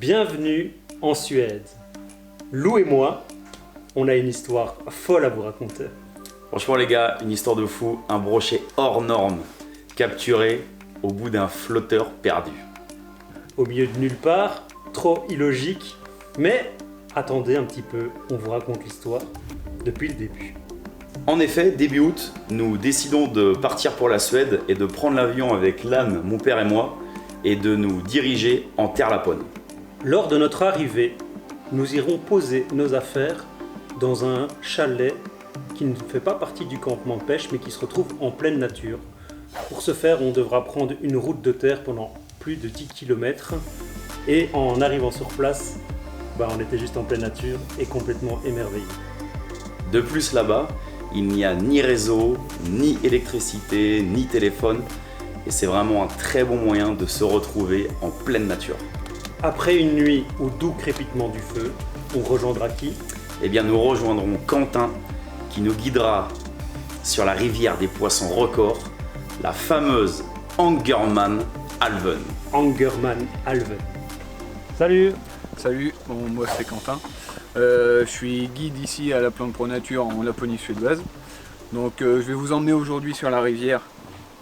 Bienvenue en Suède. Lou et moi, on a une histoire folle à vous raconter. Franchement les gars, une histoire de fou, un brochet hors norme, capturé au bout d'un flotteur perdu. Au milieu de nulle part, trop illogique, mais attendez un petit peu, on vous raconte l'histoire depuis le début. En effet, début août, nous décidons de partir pour la Suède et de prendre l'avion avec l'âne, mon père et moi, et de nous diriger en terre lapone. Lors de notre arrivée, nous irons poser nos affaires dans un chalet qui ne fait pas partie du campement de pêche mais qui se retrouve en pleine nature. Pour ce faire, on devra prendre une route de terre pendant plus de 10 km et en arrivant sur place, on était juste en pleine nature et complètement émerveillés. De plus là-bas, il n'y a ni réseau, ni électricité, ni téléphone et c'est vraiment un très bon moyen de se retrouver en pleine nature. Après une nuit au doux crépitement du feu, on rejoindra qui ? Eh bien nous rejoindrons Quentin qui nous guidera sur la rivière des poissons records, la fameuse Angerman Alven. Angerman Alven. Salut, bon, moi c'est Quentin. Je suis guide ici à la Plante Pro Nature en Laponie suédoise. Donc je vais vous emmener aujourd'hui sur la rivière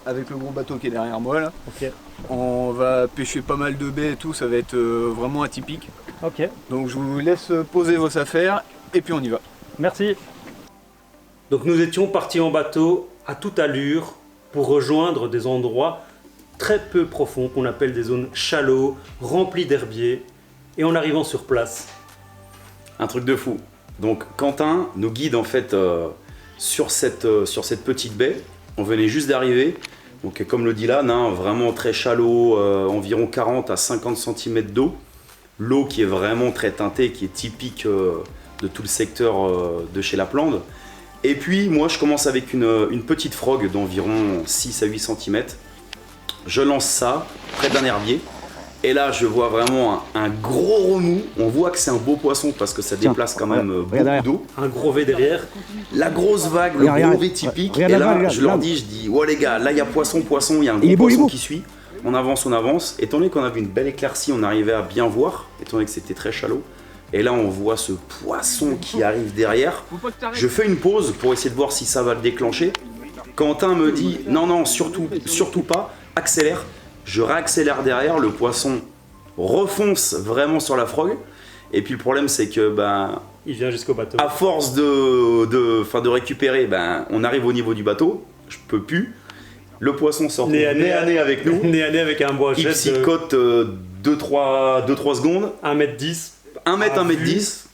avec le gros bateau qui est derrière moi là. Ok. On va pêcher pas mal de baies et tout, ça va être vraiment atypique. Ok. Donc je vous laisse poser vos affaires et puis on y va. Merci. Donc nous étions partis en bateau à toute allure pour rejoindre des endroits très peu profonds qu'on appelle des zones shallow, remplies d'herbiers. Et en arrivant sur place, un truc de fou. Donc Quentin nous guide en fait sur cette petite baie. On venait juste d'arriver. Donc comme le dit l'âne, vraiment très shallow, environ 40 à 50 cm d'eau. L'eau qui est vraiment très teintée, qui est typique de tout le secteur de chez Lapland. Et puis moi je commence avec une petite frog d'environ 6 à 8 cm. Je lance ça près d'un herbier. Et là je vois vraiment un gros remous. On voit que c'est un beau poisson parce que ça déplace quand même beaucoup d'eau. Un gros V derrière. La grosse vague, le gros V typique. Et là je leur dis, ouais les gars, là il y a poisson, il y a un gros poisson qui suit. On avance. Étant donné qu'on avait une belle éclaircie, on arrivait à bien voir, étant donné que c'était très shallow. Et là on voit ce poisson qui arrive derrière. Je fais une pause pour essayer de voir si ça va le déclencher. Quentin me dit, non, surtout pas, accélère. Je réaccélère derrière, le poisson refonce vraiment sur la frog. Et puis le problème c'est que il vient jusqu'au bateau. À force de récupérer, on arrive au niveau du bateau, je peux plus. Le poisson sort nez à nez avec nous. Nez à nez avec un brochet. Il psychote 2-3 secondes. 1m10. 1m10.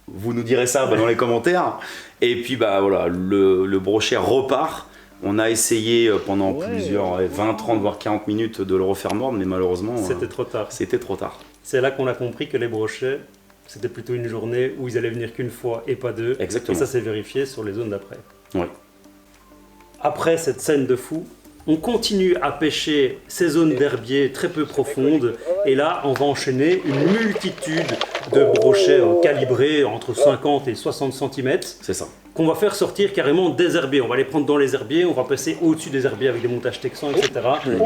Vous nous direz ça dans les commentaires. Et puis voilà, le brochet repart. On a essayé pendant plusieurs 20, 30 voire 40 minutes de le refaire mordre, mais malheureusement c'était trop tard. C'est là qu'on a compris que les brochets, c'était plutôt une journée où ils allaient venir qu'une fois et pas deux. Exactement. Et ça s'est vérifié sur les zones d'après. Oui. Après cette scène de fou, on continue à pêcher ces zones d'herbiers très peu profondes. Et là, on va enchaîner une multitude de brochets calibrés entre 50 et 60 cm. C'est ça. Qu'on va faire sortir carrément des herbiers. On va les prendre dans les herbiers, on va passer au-dessus des herbiers avec des montages texans, etc.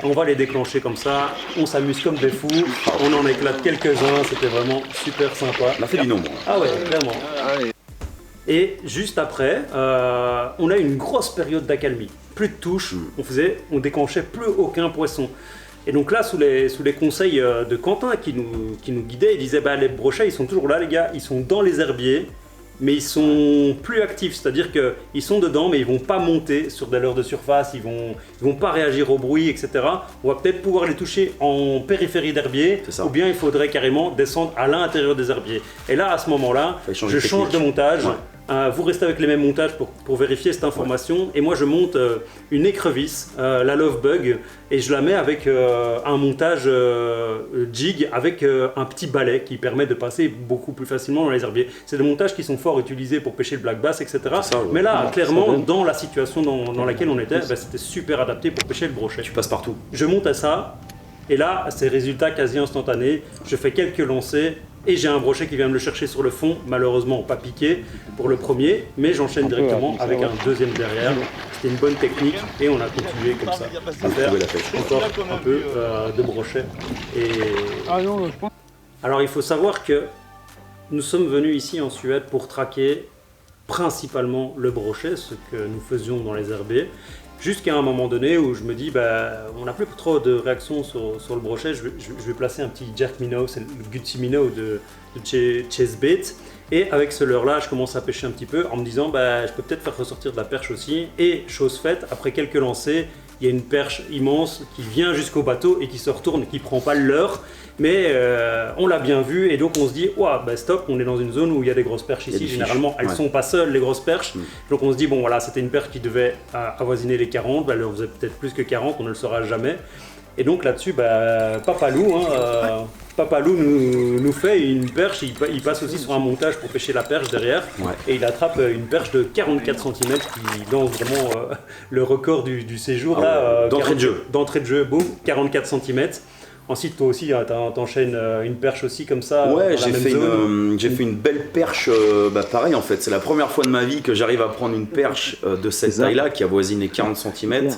On va les déclencher comme ça, on s'amuse comme des fous, on en éclate quelques-uns, c'était vraiment super sympa. On a fait du nombre. Ah ouais, clairement. Et juste après, on a une grosse période d'accalmie. Plus de touches, on déclenchait plus aucun poisson. Et donc là, sous les conseils de Quentin qui nous guidait, il disait les brochets, ils sont toujours là les gars, ils sont dans les herbiers. Mais ils sont plus actifs, c'est-à-dire qu'ils sont dedans, mais ils vont pas monter sur des leurres de surface, ils vont pas réagir au bruit, etc. On va peut-être pouvoir les toucher en périphérie d'herbier, ou bien il faudrait carrément descendre à l'intérieur des herbiers. Et là, à ce moment-là, je change de montage. Vous restez avec les mêmes montages pour vérifier cette information. Et moi, je monte une écrevisse, la Love Bug, et je la mets avec un montage jig avec un petit balai qui permet de passer beaucoup plus facilement dans les herbiers. C'est des montages qui sont fort utilisés pour pêcher le black bass, etc. Mais là, clairement, dans la situation dans laquelle on était, c'était super adapté pour pêcher le brochet. Tu passes partout. Je monte à ça, et là, c'est résultat quasi instantané. Je fais quelques lancers. Et j'ai un brochet qui vient me le chercher sur le fond, malheureusement pas piqué pour le premier, mais j'enchaîne directement avec un deuxième derrière. C'était une bonne technique et on a continué comme ça. À faire encore un peu de brochet. Et Alors il faut savoir que nous sommes venus ici en Suède pour traquer principalement le brochet, ce que nous faisions dans les herbiers, jusqu'à un moment donné où je me dis, on n'a plus trop de réactions sur le brochet, je vais placer un petit jerk minnow, c'est le Gutsy minnow de Chesbait. Et avec ce leurre-là, je commence à pêcher un petit peu en me disant, je peux peut-être faire ressortir de la perche aussi. Et chose faite, après quelques lancers, il y a une perche immense qui vient jusqu'au bateau et qui se retourne, qui ne prend pas le leurre. Mais on l'a bien vu et donc on se dit, stop, on est dans une zone où il y a des grosses perches ici. Généralement, elles ne sont pas seules, les grosses perches. Donc on se dit, bon voilà, c'était une perche qui devait avoisiner les 40. Elle en faisait peut-être plus que 40, on ne le saura jamais. Et donc là-dessus, Papalou nous fait une perche, il passe aussi sur un montage pour pêcher la perche derrière, et il attrape une perche de 44 cm qui lance vraiment le record du séjour. D'entrée de jeu. D'entrée de jeu, boum, 44 cm. Ensuite, toi aussi, t'enchaînes une perche aussi comme ça. Ouais, j'ai fait une belle perche, pareil en fait, c'est la première fois de ma vie que j'arrive à prendre une perche de cette taille-là qui avoisine les 40 cm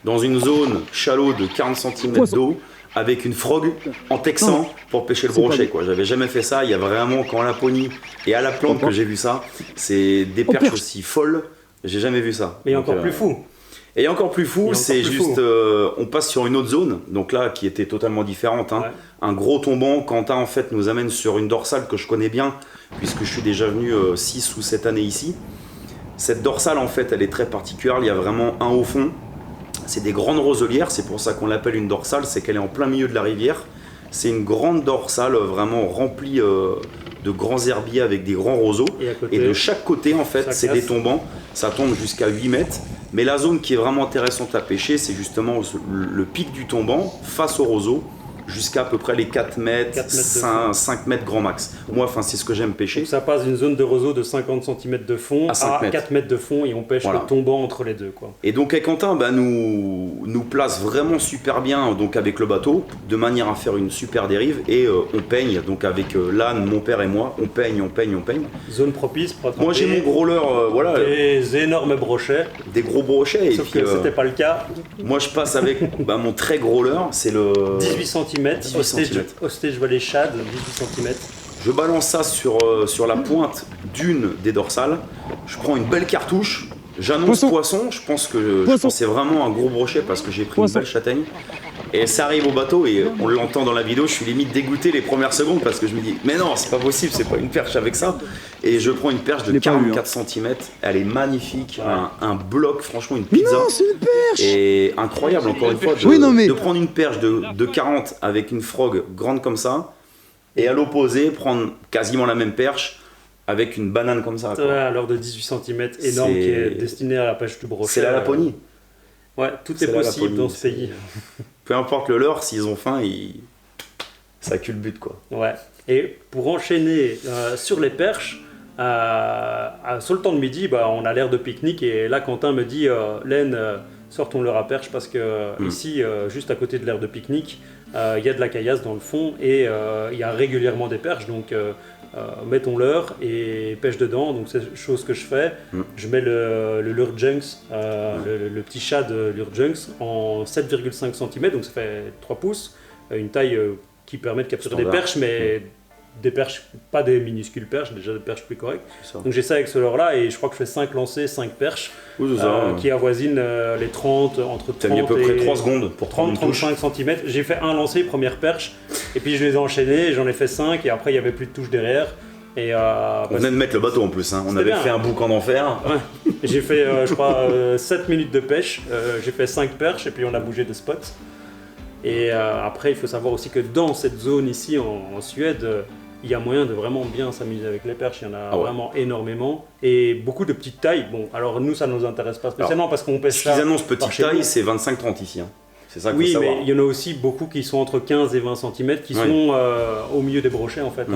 dans une zone shallow de 40 cm d'eau, avec une frog en texan pour pêcher le brochet, quoi. J'avais jamais fait ça, il y a vraiment qu'en Laponie et à la plante que j'ai vu ça. C'est des perches aussi folles, j'ai jamais vu ça. Et encore plus fou. Et encore plus fou, c'est juste, on passe sur une autre zone, donc là qui était totalement différente. Un gros tombant. Quentin en fait nous amène sur une dorsale que je connais bien, puisque je suis déjà venu 6 ou 7 années ici. Cette dorsale en fait elle est très particulière, il y a vraiment un au fond. C'est des grandes roselières, c'est pour ça qu'on l'appelle une dorsale, c'est qu'elle est en plein milieu de la rivière. C'est une grande dorsale vraiment remplie de grands herbiers avec des grands roseaux. Et de chaque côté, en fait, c'est des tombants. Ça tombe jusqu'à 8 mètres. Mais la zone qui est vraiment intéressante à pêcher, c'est justement le pic du tombant face au roseau, jusqu'à peu près les 4 mètres, 5 mètres grand max. Moi, c'est ce que j'aime pêcher. Donc ça passe d'une zone de roseau de 50 cm de fond à 4 mètres de fond et on pêche le tombant entre les deux, quoi. Et donc Quentin nous place vraiment super bien donc, avec le bateau, de manière à faire une super dérive, et on peigne, donc avec l'âne, mon père et moi, on peigne. Zone propice pour attraper. Moi j'ai mon gros leurre, des énormes brochets. Des gros brochets. Sauf que c'était pas le cas. Moi je passe avec mon très gros leurre, c'est le 18 cm. Hostage Valley Shad, 18 cm. Je balance ça sur la pointe d'une des dorsales. Je prends une belle cartouche. J'annonce poisson. Je pense que c'est vraiment un gros brochet parce que j'ai pris une belle châtaigne. Et ça arrive au bateau et on l'entend dans la vidéo. Je suis limite dégoûté les premières secondes parce que je me dis mais non, c'est pas possible, c'est pas une perche avec ça. Et je prends une perche de 44 cm. Elle est magnifique, un bloc, franchement une pizza. Non, c'est une perche. Et incroyable encore une fois de prendre une perche de 40 avec une frog grande comme ça. Et à l'opposé, prendre quasiment la même perche avec une banane comme ça. Alors de 18 cm, énorme, qui est destinée à la pêche du brochet. C'est la Laponie. Ouais, tout est possible dans ce pays. Peu importe le leurre, s'ils ont faim, ça culbute, quoi. Ouais. Et pour enchaîner sur les perches, sur le temps de midi, on a l'air de pique-nique. Et là, Quentin me dit, Len, sors ton leurre à perche parce que ici, juste à côté de l'aire de pique-nique, il y a de la caillasse dans le fond et il y a régulièrement des perches. Donc, mets ton leurre et pêche dedans. Donc, c'est chose que je fais. Je mets le lure Junks, le petit chat de lure Junks en 7,5 cm. Donc, ça fait 3 pouces. Une taille qui permet de capturer des perches, mais des perches, pas des minuscules perches, déjà des perches plus correctes. Donc j'ai ça avec ce leurre-là et je crois que je fais 5 lancers, 5 perches qui avoisinent les 30, entre 30 T'as mis à peu près 3 secondes pour 30-35 cm. J'ai fait un lancer, première perche, et puis je les ai enchaînés, j'en ai fait 5 et après il n'y avait plus de touche derrière. Et on venait de mettre le bateau en plus, on avait fait un boucan d'enfer. Ouais. J'ai fait, je crois, 7 minutes de pêche, j'ai fait 5 perches et puis on a bougé de spots. Et après, il faut savoir aussi que dans cette zone ici en Suède, il y a moyen de vraiment bien s'amuser avec les perches. Il y en a vraiment énormément. Et beaucoup de petites tailles. Bon, alors nous, ça ne nous intéresse pas spécialement parce qu'on pêche ça. Ce qu'ils annoncent petite taille, c'est 25-30 ici. C'est ça qu'il faut savoir. Oui, mais il y en a aussi beaucoup qui sont entre 15 et 20 cm, qui sont au milieu des brochets en fait,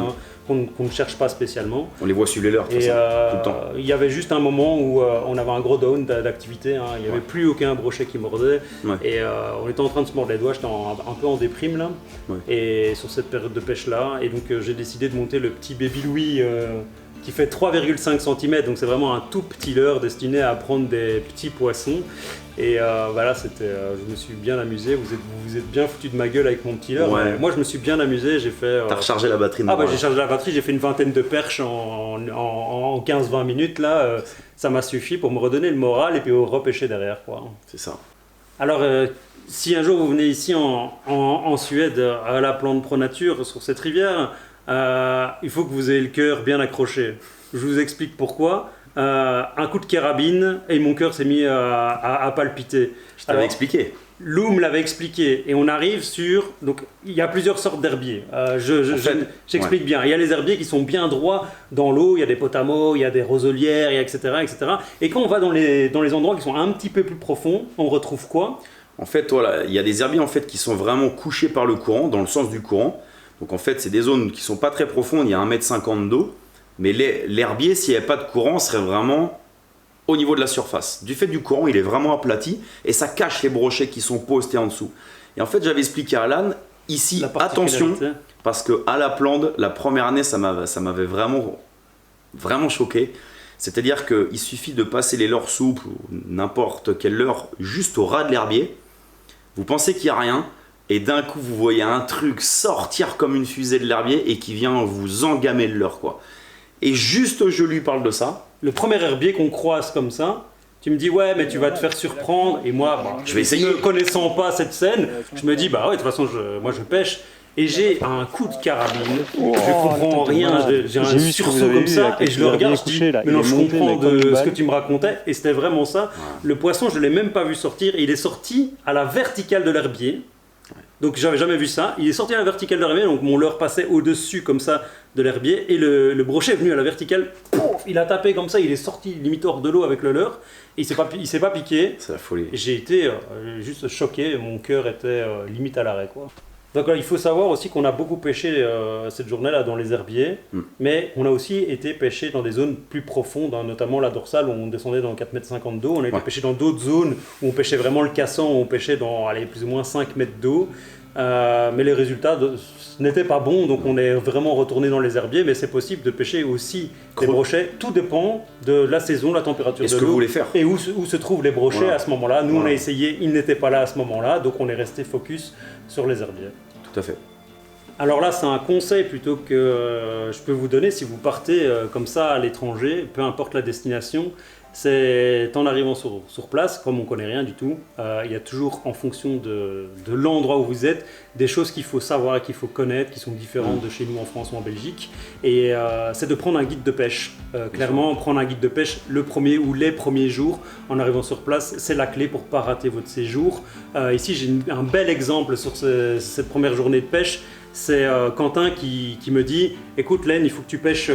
qu'on ne cherche pas spécialement. On les voit sur les leurres, tout le temps. Il y avait juste un moment où on avait un gros down d'activité, il n'y avait plus aucun brochet qui mordait, et on était en train de se mordre les doigts, j'étais un peu en déprime là, et sur cette période de pêche là, et donc j'ai décidé de monter le petit Baby Louis qui fait 3,5 cm, donc c'est vraiment un tout petit leurre destiné à prendre des petits poissons. Et voilà, je me suis bien amusé. Vous vous êtes bien foutu de ma gueule avec mon petit leurre. Ouais. Moi, je me suis bien amusé. J'ai fait. T'as rechargé la batterie? J'ai chargé la batterie. J'ai fait une vingtaine de perches en 15-20 minutes là. Ça m'a suffi pour me redonner le moral et puis repêcher derrière, quoi. C'est ça. Alors, si un jour vous venez ici en Suède à la Plante Pro Nature sur cette rivière, il faut que vous ayez le cœur bien accroché. Je vous explique pourquoi. Un coup de carabine et mon cœur s'est mis à palpiter. Je t'avais expliqué. Lou me l'avait expliqué et on arrive sur... Donc il y a plusieurs sortes d'herbiers. J'explique bien. Il y a les herbiers qui sont bien droits dans l'eau, il y a des potamots, il y a des roselières, etc., etc. Et quand on va dans les endroits qui sont un petit peu plus profonds, on retrouve quoi? En fait, voilà, il y a des herbiers en fait, qui sont vraiment couchés par le courant, dans le sens du courant. Donc en fait, c'est des zones qui ne sont pas très profondes, il y a 1,50 m d'eau. Mais l'herbier, s'il n'y avait pas de courant, serait vraiment au niveau de la surface. Du fait du courant, il est vraiment aplati et ça cache les brochets qui sont postés en dessous. Et en fait, j'avais expliqué à Alan, ici, attention, parce qu'à la Plante, la première année, ça m'avait vraiment choqué. C'est-à-dire qu'il suffit de passer les leurres souples ou n'importe quel leurre juste au ras de l'herbier. Vous pensez qu'il n'y a rien et d'un coup, vous voyez un truc sortir comme une fusée de l'herbier et qui vient vous engamer le leurre, quoi. Et juste je lui parle de ça. Le premier herbier qu'on croise comme ça, tu me dis ouais mais tu vas te faire surprendre. Et moi, je vais essayer. Ne connaissant pas cette scène, je me dis bah ouais de toute façon moi je pêche. Et j'ai un coup de carabine, je comprends rien, j'ai un sursaut comme ça et je le regarde, je dis mais non je comprends de ce que tu me racontais et c'était vraiment ça. Le poisson je ne l'ai même pas vu sortir, il est sorti à la verticale de l'herbier. Donc j'avais jamais vu ça, il est sorti à la verticale de l'herbier, donc mon leurre passait au-dessus comme ça de l'herbier et le brochet est venu à la verticale, pouf, il a tapé comme ça, il est sorti limite hors de l'eau avec le leurre, et il s'est pas piqué. C'est la folie. J'ai été juste choqué, mon cœur était limite à l'arrêt, quoi. Donc il faut savoir aussi qu'on a beaucoup pêché cette journée-là dans les herbiers, mais on a aussi été pêché dans des zones plus profondes, hein, notamment la dorsale où on descendait dans 4,50 m d'eau. On a été pêché dans d'autres zones où on pêchait vraiment le cassan, où on pêchait dans plus ou moins 5 mètres d'eau. Mais les résultats n'étaient pas bons, donc on est vraiment retourné dans les herbiers, mais c'est possible de pêcher aussi des brochets. Tout dépend de la saison, la température de l'eau et où se trouvent les brochets à ce moment-là. Nous on a essayé, ils n'étaient pas là à ce moment-là, donc on est resté focus sur les herbiers. Tout à fait. Alors là, c'est un conseil plutôt que je peux vous donner si vous partez comme ça à l'étranger, peu importe la destination. C'est en arrivant sur place, comme on connaît rien du tout, il y a toujours en fonction de l'endroit où vous êtes, des choses qu'il faut savoir, qu'il faut connaître, qui sont différentes de chez nous en France ou en Belgique. Et c'est de prendre un guide de pêche. Clairement, prendre un guide de pêche le premier ou les premiers jours en arrivant sur place, c'est la clé pour ne pas rater votre séjour. Ici, j'ai un bel exemple sur cette première journée de pêche. C'est Quentin qui me dit « Écoute Len, il faut que tu pêches,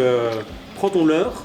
prends ton leurre,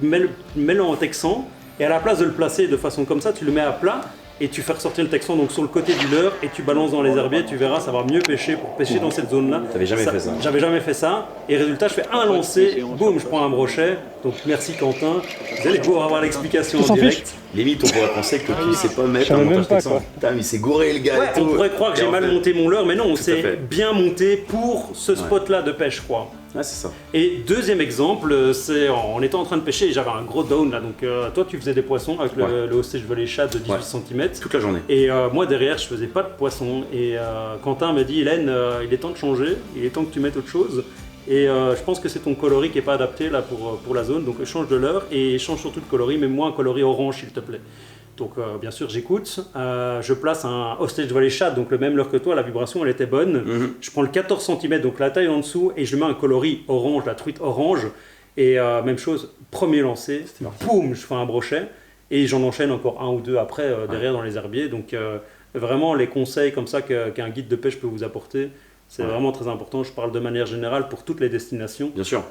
mets-le en texan et à la place de le placer de façon comme ça, tu le mets à plat et tu fais ressortir le texan donc sur le côté du leurre et tu balances dans les herbiers, tu verras, ça va mieux pêcher pour pêcher dans cette zone-là. T'avais jamais fait ça? J'avais jamais fait ça et résultat, je fais un lancer, boum, je prends un brochet. Donc merci Quentin, vous allez pouvoir avoir l'explication en direct. Limite, on pourrait penser que tu ne sais pas mettre un montage texan. Putain, mais c'est gouré le gars. Ouais, on pourrait croire que j'ai mal monté mon leurre, mais non, c'est bien monté pour ce spot-là de pêche, quoi. Ah, c'est ça. Et deuxième exemple, c'est en étant en train de pêcher, j'avais un gros down là, donc toi tu faisais des poissons avec le hostage volley chat de 18 cm. Toute la journée. Et moi derrière je faisais pas de poissons et Quentin m'a dit Hélène, il est temps de changer, il est temps que tu mettes autre chose. Et je pense que c'est ton coloris qui n'est pas adapté là pour la zone, donc change de leurre et change surtout de coloris, mais moi un coloris orange s'il te plaît. Donc bien sûr j'écoute, je place un hostage volley chat, donc le même leurre que toi, la vibration elle était bonne. Je prends le 14 cm, donc la taille en dessous, et je mets un coloris orange, la truite orange. Et même chose, premier lancer, boum, je fais un brochet, et j'en enchaîne encore un ou deux après derrière dans les herbiers. Donc vraiment les conseils comme ça qu'un guide de pêche peut vous apporter, c'est vraiment très important. Je parle de manière générale pour toutes les destinations. Bien sûr.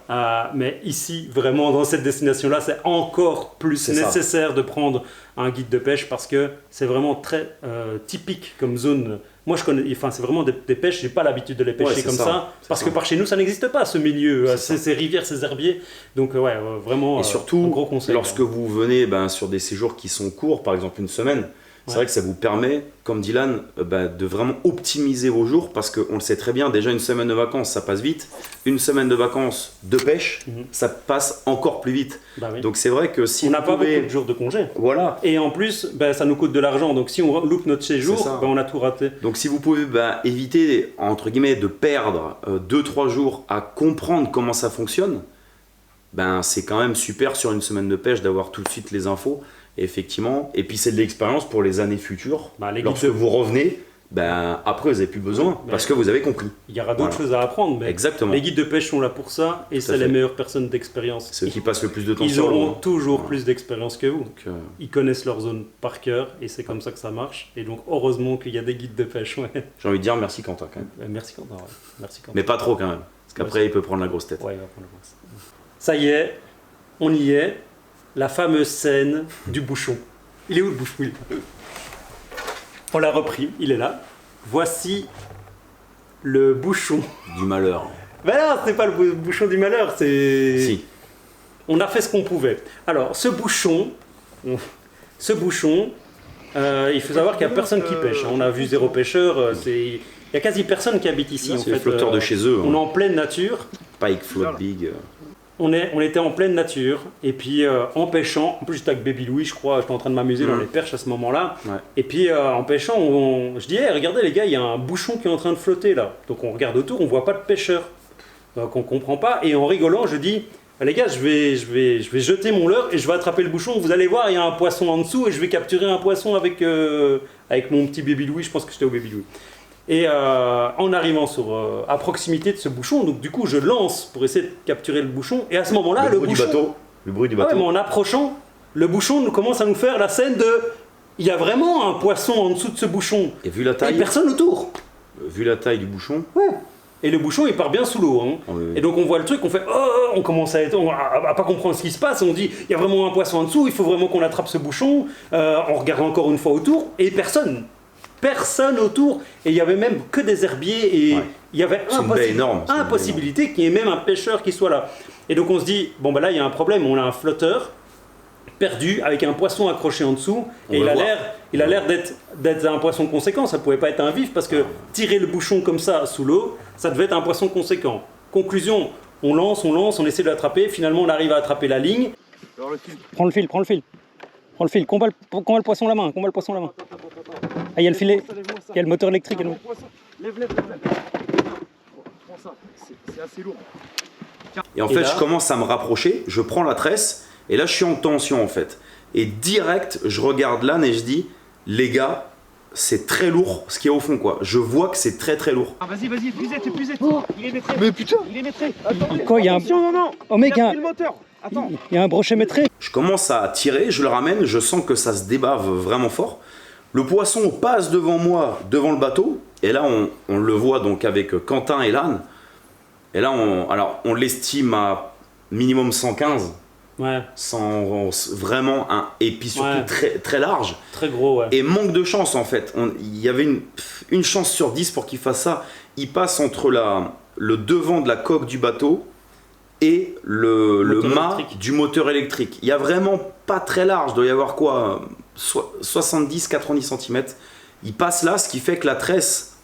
Mais ici, vraiment, dans cette destination-là, c'est encore plus nécessaire de prendre un guide de pêche parce que c'est vraiment très typique comme zone. Moi, je connais, enfin, c'est vraiment des pêches, j'ai pas l'habitude de les pêcher comme ça parce que par chez nous, ça n'existe pas, ce milieu, ces rivières, ces herbiers. Donc, vraiment, et surtout, un gros conseil. Lorsque vous venez sur des séjours qui sont courts, par exemple une semaine, C'est vrai que ça vous permet, comme dit Lan, de vraiment optimiser vos jours parce qu'on le sait très bien, déjà une semaine de vacances ça passe vite, une semaine de vacances de pêche ça passe encore plus vite. Bah oui. Donc c'est vrai que si on n'a vous pas pouvez... beaucoup de jours de congé. Voilà. Et en plus, ça nous coûte de l'argent. Donc si on loupe notre séjour, on a tout raté. Donc si vous pouvez éviter, entre guillemets, de perdre 2-3 jours à comprendre comment ça fonctionne, c'est quand même super sur une semaine de pêche d'avoir tout de suite les infos. Et effectivement, et puis c'est de l'expérience pour les années futures. Lorsque vous revenez, après vous n'avez plus besoin parce que vous avez compris. Il y aura d'autres choses à apprendre, mais exactement. Les guides de pêche sont là pour ça et c'est les meilleures personnes d'expérience. Ceux qui passent le plus de temps Ils sur l'eau. auront toujours plus d'expérience que vous. Donc, ils connaissent leur zone par cœur et c'est comme ça que ça marche. Et donc heureusement qu'il y a des guides de pêche. Ouais. J'ai envie de dire merci Quentin quand même. Merci Quentin. Ouais. Merci Quentin. Mais pas trop quand même, parce qu'après il peut prendre la grosse tête. Ouais, il va prendre la grosse tête. Ça y est, on y est. La fameuse scène du bouchon. Il est où le bouchon? On l'a repris, il est là. Voici le bouchon. Du malheur. Ben non, c'est pas le bouchon du malheur, c'est... Si. On a fait ce qu'on pouvait. Alors, ce bouchon, il faut savoir qu'il n'y a personne qui pêche. On a vu zéro pêcheur, il y a quasi personne qui habite ici. C'est les flotteurs de chez eux. On est en pleine nature. Pike, float big. On était en pleine nature, et puis en pêchant, en plus j'étais avec Baby Louis, je crois, j'étais en train de m'amuser dans les perches à ce moment-là, et puis en pêchant, je dis, hey, regardez les gars, il y a un bouchon qui est en train de flotter là, donc on regarde autour, on voit pas de pêcheur, donc on comprend pas, et en rigolant, je dis, les gars, je vais jeter mon leurre et je vais attraper le bouchon, vous allez voir, il y a un poisson en dessous, et je vais capturer un poisson avec mon petit Baby Louis, je pense que c'était au Baby Louis. Et en arrivant à proximité de ce bouchon, donc du coup je lance pour essayer de capturer le bouchon, et à ce moment-là le bruit du bateau, mais en approchant, le bouchon commence à nous faire la scène de, il y a vraiment un poisson en dessous de ce bouchon, et vu la taille, et personne autour. Vu la taille du bouchon, et le bouchon il part bien sous l'eau, hein. Oui. Et donc on voit le truc, on fait on commence à pas comprendre ce qui se passe, on dit il y a vraiment un poisson en dessous, il faut vraiment qu'on attrape ce bouchon, on regarde encore une fois autour, et personne autour, et il y avait même que des herbiers, et il y avait impossibilité qu'il y ait même un pêcheur qui soit là. Et donc on se dit, bon là il y a un problème, on a un flotteur perdu avec un poisson accroché en dessous, et il a l'air d'être un poisson conséquent, ça pouvait pas être un vif, parce que tirer le bouchon comme ça sous l'eau, ça devait être un poisson conséquent. Conclusion, on lance, on essaie de l'attraper, finalement on arrive à attraper la ligne. Prends le fil. Combat le poisson à la main, Ah, il y a le filet, il y a le moteur électrique. Lève. Prends ça, c'est assez lourd. Et en fait, je commence à me rapprocher, je prends la tresse, et là je suis en tension en fait. Et direct, je regarde l'âne et je dis, les gars, c'est très lourd ce qu'il y a au fond quoi. Je vois que c'est très lourd. Ah, vas-y, épuisette. Il est maîtré. Mais putain, il est maîtré. Attends, quoi, il y a un... Non. Oh mec, le moteur. Attends. Il y a un brochet maîtré. Je commence à tirer, je le ramène, je sens que ça se débave vraiment fort. Le poisson passe devant moi, devant le bateau, et là on le voit donc avec Quentin et Lan. Et là on l'estime à minimum 115. Ouais. Vraiment et puis surtout très, très large. Très gros, ouais. Et manque de chance en fait. Il y avait une chance sur 10 pour qu'il fasse ça. Il passe entre le devant de la coque du bateau et le mât du moteur électrique. Il y a vraiment pas très large, il doit y avoir quoi, 70-90 cm. Il passe là, ce qui fait que la tresse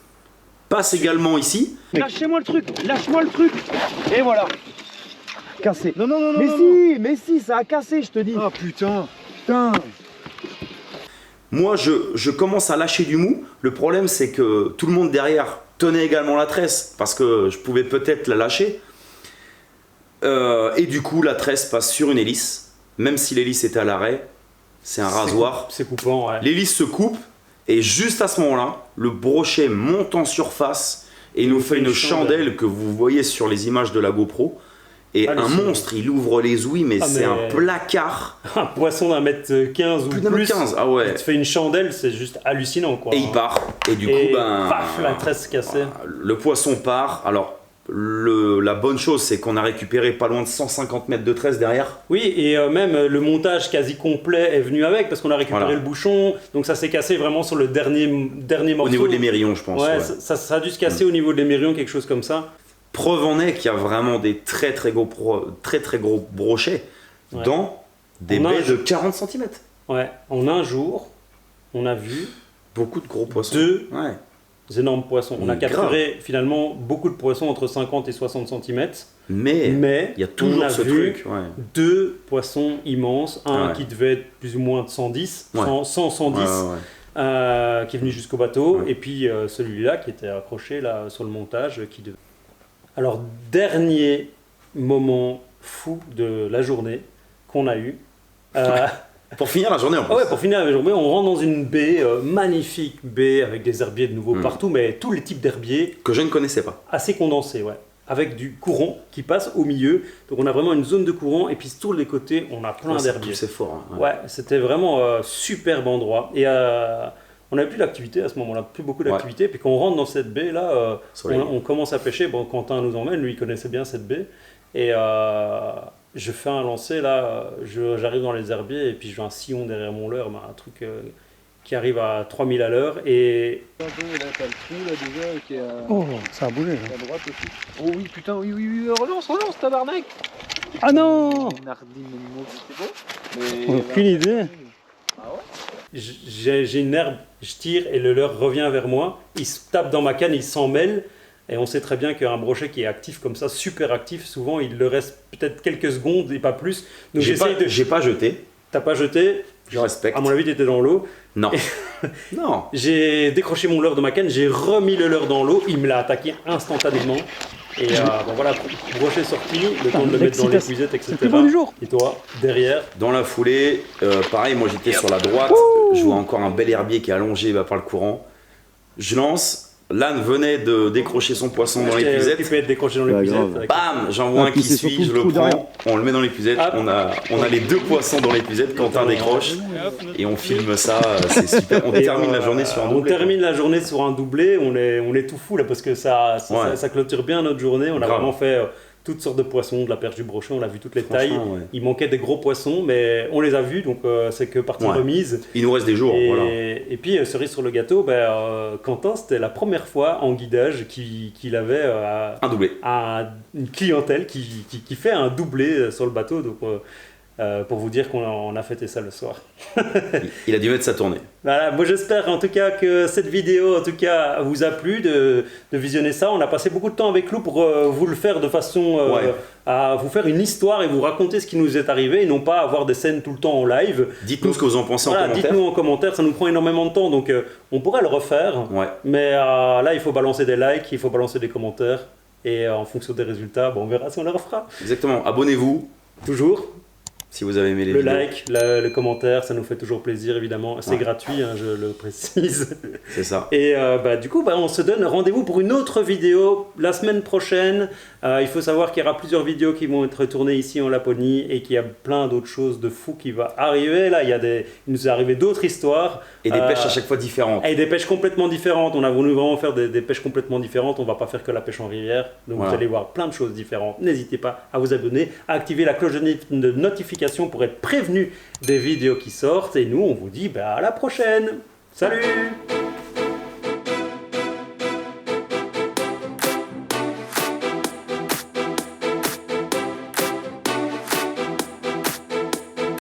passe également ici. Lâchez-moi le truc. Et voilà. Cassé. Non. Mais si, ça a cassé, je te dis. Ah putain. Moi, je commence à lâcher du mou. Le problème, c'est que tout le monde derrière tenait également la tresse parce que je pouvais peut-être la lâcher. Et du coup, la tresse passe sur une hélice. Même si l'hélice était à l'arrêt, c'est un rasoir. C'est coupant, ouais. L'hélice se coupe et juste à ce moment-là, le brochet monte en surface et nous fait une chandelle que vous voyez sur les images de la GoPro. Et un monstre, il ouvre les ouïes, mais c'est un placard. Un poisson d'un mètre 15 ou plus. D'un mètre 15, ah ouais. Il te fait une chandelle, c'est juste hallucinant, quoi. Et il part. Et du coup, paf, la tresse cassée. Le poisson part. Alors, la bonne chose, c'est qu'on a récupéré pas loin de 150 mètres de tresse derrière. Oui, et même le montage quasi complet est venu avec, parce qu'on a récupéré le bouchon. Donc ça s'est cassé vraiment sur le dernier morceau. Au niveau de l'émerillon, je pense. Ouais. Ça a dû se casser au niveau de l'émerillon, quelque chose comme ça. Preuve en est qu'il y a vraiment des très gros brochets dans des baies de 40 cm. Ouais, en un jour, on a vu Beaucoup de gros poissons. deux Ouais. énormes poissons. On a Grave. capturé finalement beaucoup de poissons entre 50 et 60 cm. Mais il y a on toujours a ce vu truc. Ouais. deux poissons immenses. Un Ouais. qui devait être plus ou moins de 110, Ouais. 100, 110. Ouais, ouais. Qui est venu jusqu'au bateau, Ouais. et puis celui-là qui était accroché là sur le montage. Alors, dernier moment fou de la journée qu'on a eu. Pour finir la journée en plus. Ouais, pour finir la journée, on rentre dans une baie, magnifique baie avec des herbiers de nouveau partout, mais tous les types d'herbiers Que je ne connaissais pas. assez condensés, ouais. Avec du courant qui passe au milieu. Donc on a vraiment une zone de courant, et puis sur les côtés, on a plein d'herbiers. C'est fort. Hein. Ouais, c'était vraiment superbe endroit. Et on n'avait plus d'activité à ce moment-là, plus beaucoup d'activité. Puis quand on rentre dans cette baie là, on commence à pêcher. Bon, Quentin nous emmène, lui il connaissait bien cette baie. Et je fais un lancer là, j'arrive dans les herbiers et puis je vois un sillon derrière mon leurre, un truc qui arrive à 3000 à l'heure. Et Un peu, là, t'as le trou là déjà qui est Oh, ça a bougé. à droite aussi. Oh oui, putain, oui, relance, tabarnak. Ah non! Aucune idée. j'ai une herbe, je tire et le leurre revient vers moi. Il se tape dans ma canne, il s'en mêle. Et on sait très bien qu'un brochet qui est actif comme ça, super actif, souvent il le reste peut-être quelques secondes et pas plus. Donc J'ai pas jeté. T'as pas jeté? Je respecte. À mon avis, t'étais dans l'eau. Non. Non. J'ai décroché mon leurre de ma canne, j'ai remis le leurre dans l'eau, il me l'a attaqué instantanément. Et bon voilà, brochet sorti, le temps de le mettre dans l'épuisette, etc. C'est le plus beau du jour. Et toi, derrière, Dans la foulée, pareil, moi j'étais sur la droite. Je vois encore un bel herbier qui est allongé par le courant. Je lance. L'âne venait de décrocher son poisson dans qui l'épuisette. peut être décroché dans Ouais, l'épuisette. grave. avec- Bam, j'en vois un puis qui c'est suit, surtout je le le trou derrière. prends, on le met dans l'épuisette, Ah. on a les deux poissons dans l'épuisette, Quentin décroche et on filme ça, c'est super. On Et, termine la journée sur un on doublé. termine la journée sur un doublé, on est tout fou là parce que ça clôture bien notre journée. On a Grave. vraiment fait toutes sortes de poissons, de la perche du brochet, on a vu toutes les tailles. Franchement, ouais. Il manquait des gros poissons, mais on les a vus, donc c'est que partie Ouais. remise. Il nous reste des jours, Et, voilà. et puis, cerise sur le gâteau, Quentin, c'était la première fois en guidage qu'il avait Un doublé. une clientèle qui fait un doublé sur le bateau. Donc, pour vous dire qu'on a fêté ça le soir. Il a dû mettre sa tournée. Voilà, moi j'espère en tout cas que cette vidéo en tout cas vous a plu de visionner ça. On a passé beaucoup de temps avec Lou pour vous le faire de façon Ouais. à vous faire une histoire et vous raconter ce qui nous est arrivé et non pas avoir des scènes tout le temps en live. Dites-nous ce que vous en pensez en Voilà, commentaire. dites-nous en commentaire, ça nous prend énormément de temps donc on pourrait le refaire. Ouais. Mais là il faut balancer des likes, il faut balancer des commentaires et en fonction des résultats, on verra si on le refera. Exactement. Abonnez-vous Toujours. si vous avez aimé les Le vidéos. like, le commentaire, ça nous fait toujours plaisir évidemment. C'est Ouais. gratuit, hein, je le précise. C'est ça. Et du coup, on se donne rendez-vous pour une autre vidéo la semaine prochaine. Il faut savoir qu'il y aura plusieurs vidéos qui vont être tournées ici en Laponie et qu'il y a plein d'autres choses de fou qui va arriver. Là, il nous est arrivé d'autres histoires. Et des pêches à chaque fois différentes. Et des pêches complètement différentes. On a voulu vraiment faire des pêches complètement différentes. On va pas faire que la pêche en rivière. Donc Voilà. vous allez voir plein de choses différentes. N'hésitez pas à vous abonner, à activer la cloche de notification pour être prévenu des vidéos qui sortent. Et nous, on vous dit à la prochaine. Salut!